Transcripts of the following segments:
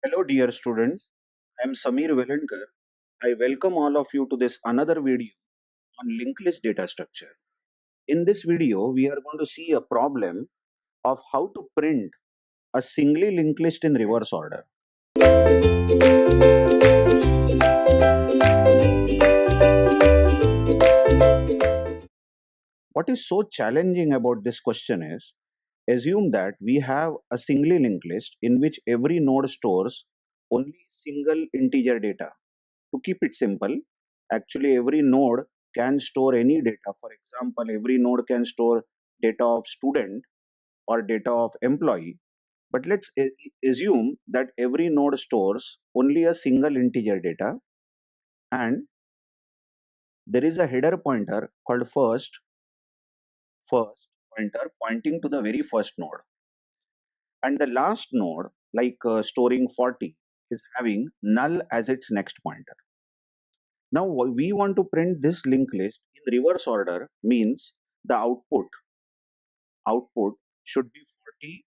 Hello, dear students. I am Samir Velankar. I welcome all of you to this another video on linked list data structure. In this video, we are going to see a problem of how to print a singly linked list in reverse order. What is so challenging about this question is, assume that we have a singly linked list in which every node stores only single integer data. To keep it simple, actually every node can store any data. For example, every node can store data of student or data of employee. But let's assume that every node stores only a single integer data, and there is a header pointer called first pointer pointing to the very first node, and the last node, like storing 40, is having null as its next pointer. Now we want to print this linked list in reverse order, means the output should be 40,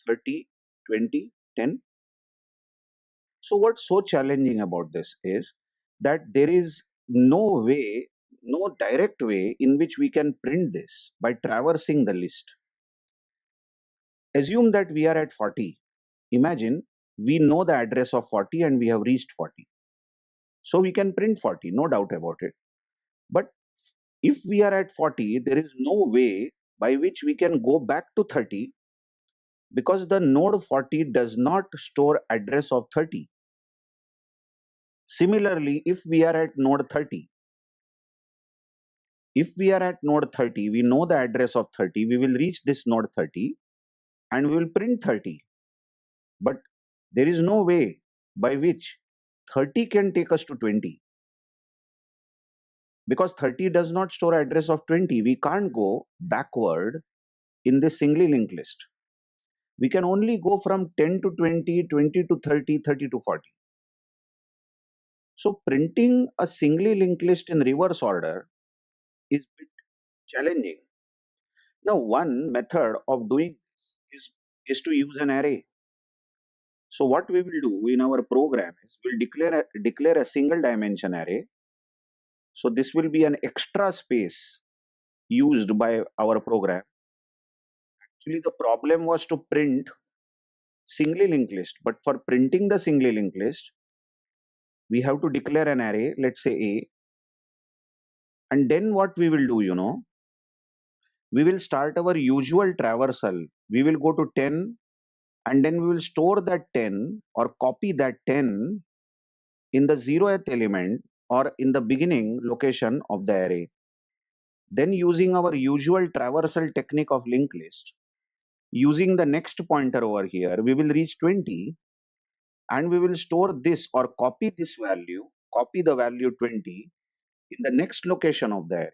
30, 20, 10. So what's so challenging about this is that there is no direct way in which we can print this by traversing the list. Assume that we are at 40. Imagine we know the address of 40 and we have reached 40. So we can print 40, no doubt about it. But if we are at 40, there is no way by which we can go back to 30, because the node 40 does not store address of 30. Similarly, if we are at node 30, we know the address of 30, we will reach this node 30 and we will print 30. But there is no way by which 30 can take us to 20, because 30 does not store address of 20. We can't go backward in this singly linked list. We can only go from 10 to 20, 20 to 30, 30 to 40. So printing a singly linked list in reverse order is a bit challenging. Now, one method of doing this is to use an array. So what we will do in our program is we'll declare a single dimension array. So this will be an extra space used by our program. Actually, the problem was to print singly linked list, but for printing the singly linked list, we have to declare an array, let's say A, and then what we will do, we will start our usual traversal. We will go to 10, and then we will store that 10 or copy that 10 in the 0th element or in the beginning location of the array. Then using our usual traversal technique of linked list, using the next pointer over here, we will reach 20, and we will store this or copy the value 20 in the next location of the array.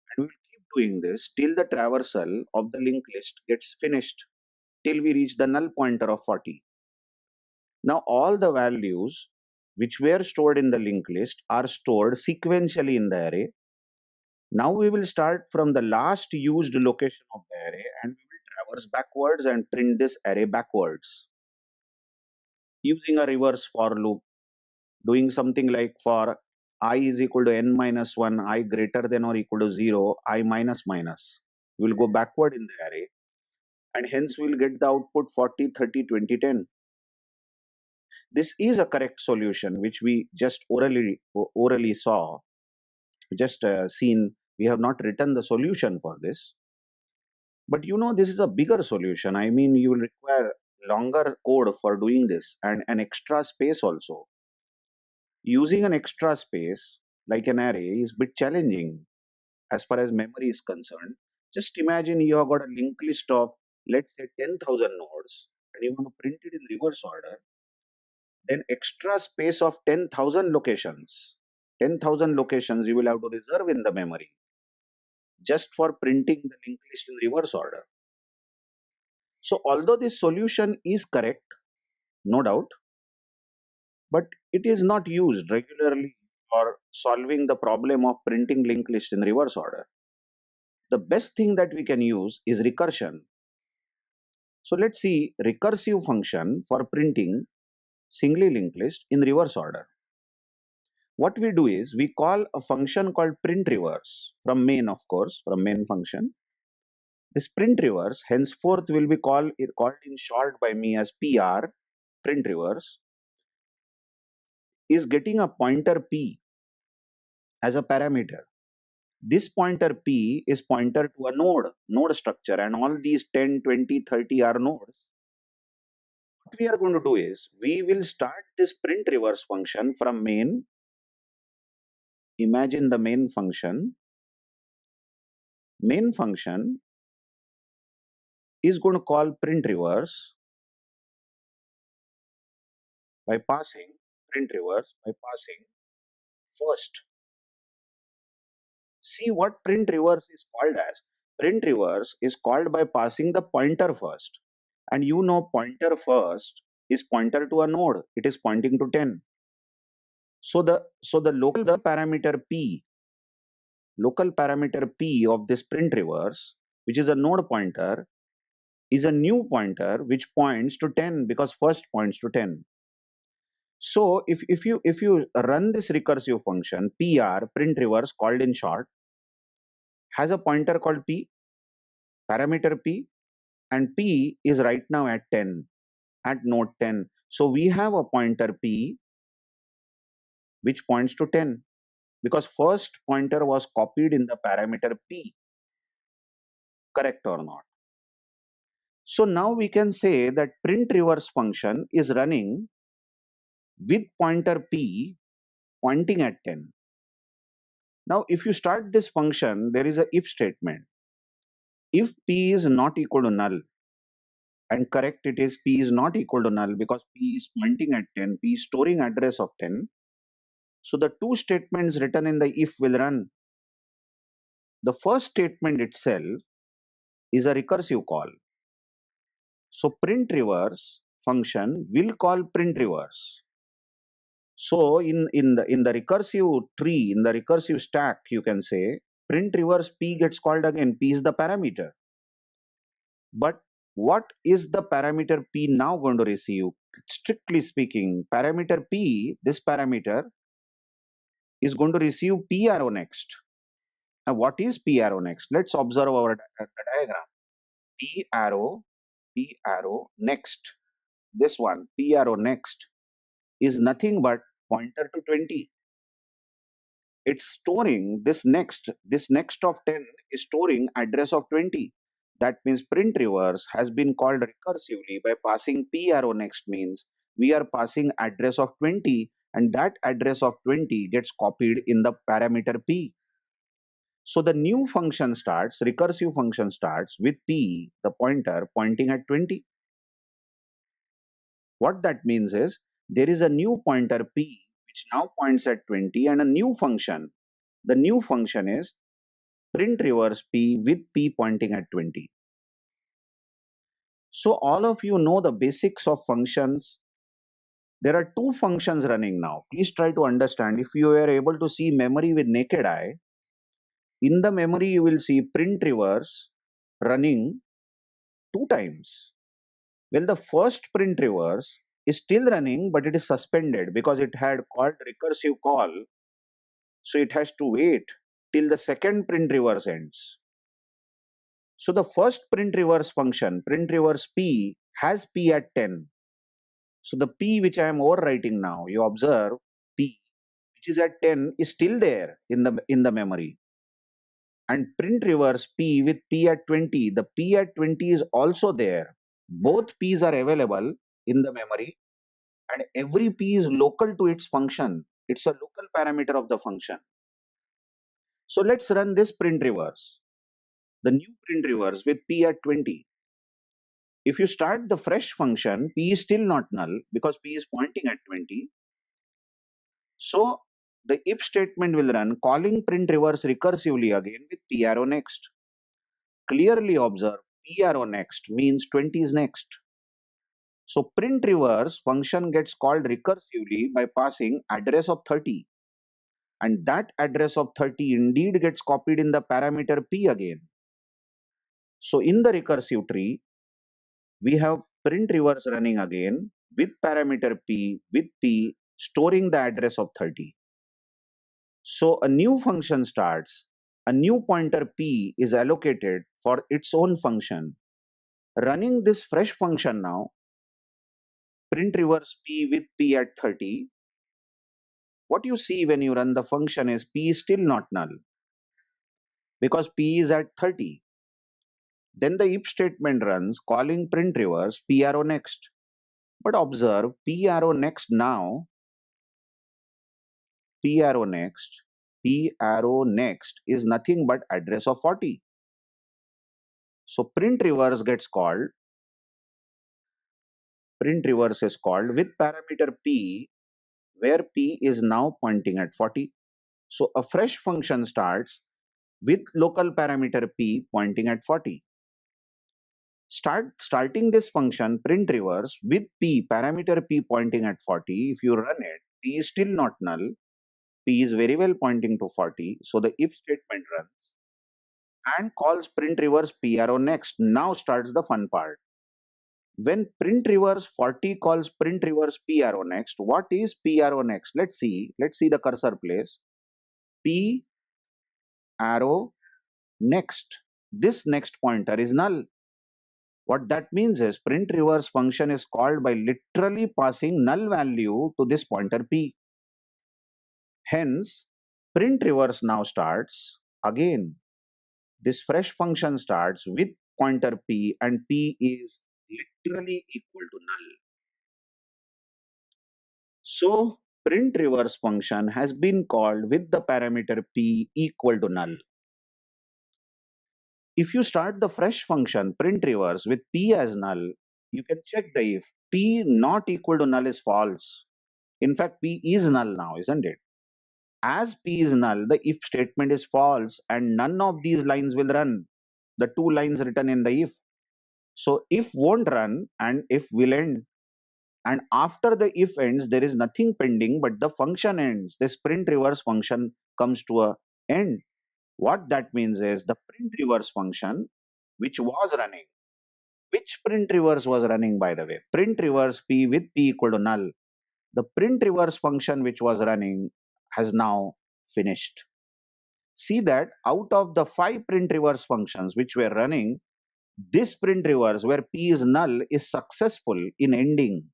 And we will keep doing this till the traversal of the linked list gets finished, till we reach the null pointer of 40. Now all the values which were stored in the linked list are stored sequentially in the array. Now we will start from the last used location of the array and we will traverse backwards and print this array backwards using a reverse for loop, doing something like for I is equal to n minus 1, I greater than or equal to 0, I minus minus. We will go backward in the array and hence we will get the output 40, 30, 20, 10. This is a correct solution which we just orally saw, just seen. We have not written the solution for this, but this is a bigger solution. I mean, you will require longer code for doing this and an extra space also. Using an extra space like an array is a bit challenging as far as memory is concerned. Just imagine you have got a linked list of, let's say, 10,000 nodes and you want to print it in reverse order. Then extra space of 10,000 locations. 10,000 locations you will have to reserve in the memory just for printing the linked list in reverse order. So although this solution is correct, no doubt, but it is not used regularly for solving the problem of printing linked list in reverse order. The best thing that we can use is recursion. So let's see recursive function for printing singly linked list in reverse order. What we do is we call a function called print reverse from main, of course, from main function. This print reverse henceforth will be called in short by me as PR, print reverse, is getting a pointer P as a parameter. This pointer P is pointer to a node structure, and all these 10, 20, 30 are nodes. What we are going to do is we will start this print reverse function from main. Imagine the main function. Main function is going to call print reverse by passing first. See what print reverse is called as. Print reverse is called by passing the pointer first. And you know pointer first is pointer to a node. It is pointing to 10. So the local parameter P of this print reverse, which is a node pointer, is a new pointer which points to 10 because first points to 10. So if you run this recursive function, PR, print reverse called in short, has a pointer called P, parameter P, and P is right now at 10, at node 10. So we have a pointer P which points to 10 because first pointer was copied in the parameter P, correct or not? So now we can say that print reverse function is running with pointer P pointing at 10. Now if you start this function, there is a if statement. If P is not equal to null, and correct, it is P is not equal to null because P is pointing at 10, P is storing address of 10. So the two statements written in the if will run. The first statement itself is a recursive call. So print reverse function will call print reverse. So in the recursive tree, in the recursive stack, you can say print reverse P gets called again. P is the parameter. But what is the parameter P now going to receive? Strictly speaking, parameter P, this parameter is going to receive P arrow next. Now what is P arrow next? Let's observe our diagram. P arrow next. This one, P arrow next, is nothing but pointer to 20. It's storing this next of 10 is storing address of 20. That means print reverse has been called recursively by passing P arrow next means we are passing address of 20, and that address of 20 gets copied in the parameter P. So the new function starts, recursive function starts with P, the pointer pointing at 20. What that means is there is a new pointer P which now points at 20 and a new function. The new function is print reverse P with P pointing at 20. So all of you know the basics of functions. There are two functions running now. Please try to understand. If you are able to see memory with naked eye, in the memory you will see print reverse running two times. Well, the first print reverse is still running, but it is suspended because it had called recursive call. So it has to wait till the second print reverse ends. So the first print reverse function, print reverse P, has P at 10. So the P which I am overwriting now, you observe P, which is at 10, is still there in the memory. And print reverse P with P at 20, the P at 20 is also there. Both P's are available in the memory, and every P is local to its function. It's a local parameter of the function. So let's run this print reverse, the new print reverse with P at 20. If you start the fresh function, P is still not null because P is pointing at 20. So the if statement will run calling print reverse recursively again with P arrow next. Clearly observe P arrow next means 20 is next. So print reverse function gets called recursively by passing address of 30. And that address of 30 indeed gets copied in the parameter P again. So in the recursive tree, we have print reverse running again with parameter p with p storing the address of 30. So a new function starts, a new pointer p is allocated for its own function. Running this fresh function now, print reverse p with p at 30, what you see when you run the function is p is still not null because p is at 30. Then the if statement runs calling print reverse p arrow next. But observe p arrow next now, p arrow next, p arrow next is nothing but address of 40. So print reverse gets called, print reverse is called with parameter p where p is now pointing at 40. So a fresh function starts with local parameter p pointing at 40. Starting this function print reverse with p parameter p pointing at 40. If you run it, p is still not null. P is very well pointing to 40. So the if statement runs and calls print reverse p arrow next. Now starts the fun part. When print reverse 40 calls print reverse p arrow next, what is p arrow next? Let's see. Let's see the cursor place. P arrow next. This next pointer is null. What that means is print reverse function is called by literally passing null value to this pointer p. Hence, print reverse now starts again. This fresh function starts with pointer p and p is literally equal to null. So print reverse function has been called with the parameter p equal to null. If you start the fresh function print reverse with p as null, you can check the if p not equal to null is false. In fact, p is null now, isn't it? As p is null, the if statement is false and none of these lines will run. The two lines written in the if. So if won't run and if will end. And after the if ends, there is nothing pending, but the function ends. This print reverse function comes to a end. What that means is the print reverse function, which was running, which print reverse was running, by the way, print reverse p with p equal to null. The print reverse function which was running has now finished. See that out of the 5 print reverse functions which were running, this print reverse where p is null is successful in ending.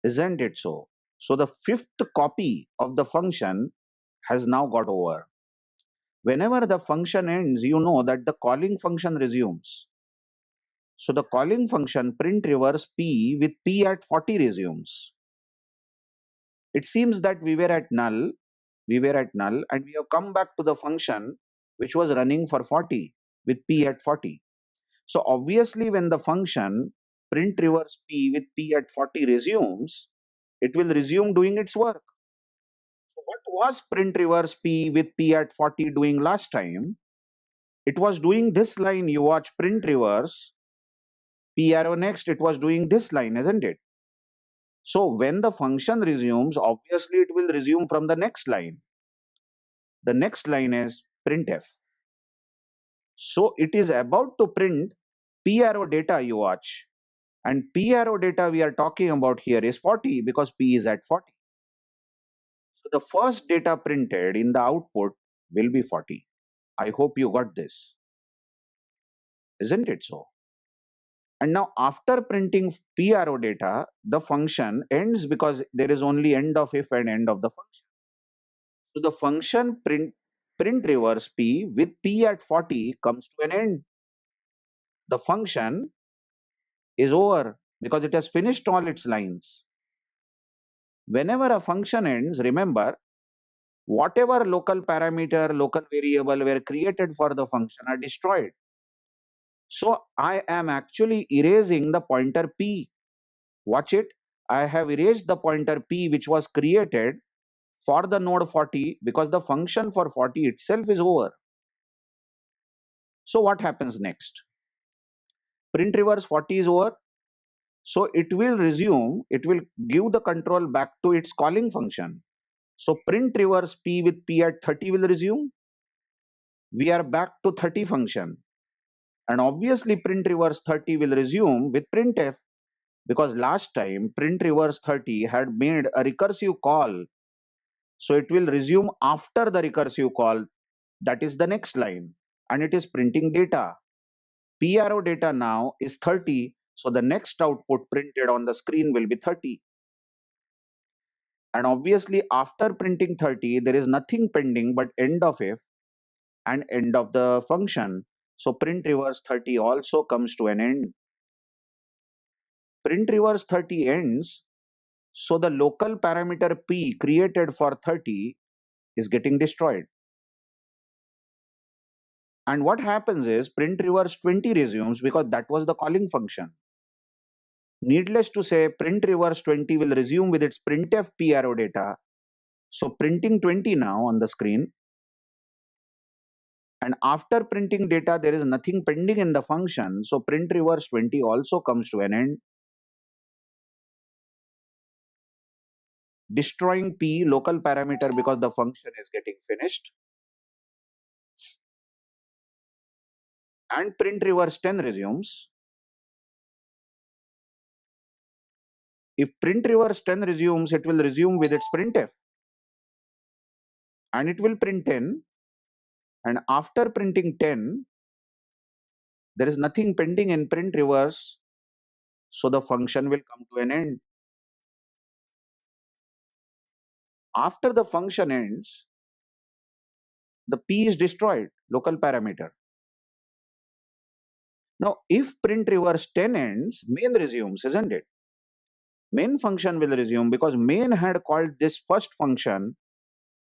Isn't it so? So the fifth copy of the function has now got over. Whenever the function ends, you know that the calling function resumes. So the calling function print reverse p with p at 40 resumes. It seems that we were at null and we have come back to the function which was running for 40 with p at 40. So obviously when the function print reverse p with p at 40 resumes, it will resume doing its work. So what was print reverse p with p at 40 doing last time? It was doing this line. You watch print reverse p arrow next, it was doing this line, isn't it? So when the function resumes, obviously it will resume from the next line. The next line is printf. So it is about to print p arrow data, you watch. And p arrow data we are talking about here is 40 because p is at 40. So the first data printed in the output will be 40. I hope you got this. Isn't it so? And now after printing p arrow data, the function ends because there is only end of if and end of the function. So the function print reverse p with p at 40 comes to an end. The function is over because it has finished all its lines. Whenever a function ends, remember, whatever local parameter, local variable were created for the function are destroyed. So I am actually erasing the pointer p. Watch it. I have erased the pointer p which was created for the node 40 because the function for 40 itself is over. So what happens next? Print reverse 40 is over. So it will resume, it will give the control back to its calling function. So print reverse p with p at 30 will resume. We are back to 30 function. And obviously print reverse 30 will resume with printf. because last time print reverse 30 had made a recursive call. So it will resume after the recursive call, that is the next line, and it is printing data. P arrow data now is 30, so the next output printed on the screen will be 30. And obviously, after printing 30, there is nothing pending but end of if and end of the function. So print reverse 30 also comes to an end. Print reverse 30 ends, so the local parameter p created for 30 is getting destroyed. And what happens is print reverse 20 resumes because that was the calling function. Needless to say, print reverse 20 will resume with its printf p arrow data. So printing 20 now on the screen. And after printing data, there is nothing pending in the function. So print reverse 20 also comes to an end, destroying p local parameter because the function is getting finished. And print reverse 10 resumes. If print reverse 10 resumes, it will resume with its printf and it will print 10. And after printing 10, there is nothing pending in print reverse, so the function will come to an end. After the function ends, the p is destroyed, local parameter. Now, if print reverse 10 ends, main resumes, isn't it? Main function will resume because main had called this first function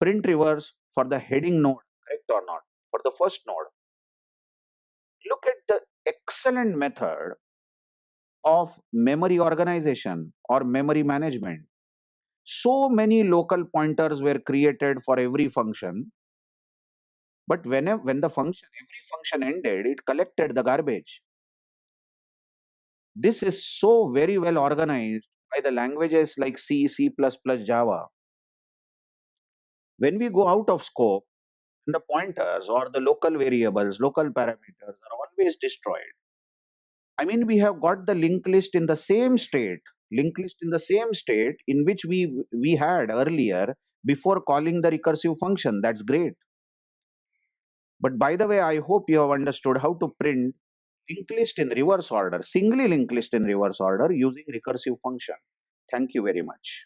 print reverse for the heading node, correct or not? For the first node. Look at the excellent method of memory organization or memory management. So many local pointers were created for every function, but when the function, every function ended, it collected the garbage. This is so very well organized by the languages like C, C++, Java. When we go out of scope, the pointers or the local variables, local parameters are always destroyed. I mean, we have got the linked list in the same state in which we had earlier before calling the recursive function. That's great. But by the way, I hope you have understood how to print linked list in reverse order, singly linked list in reverse order using recursive function. Thank you very much.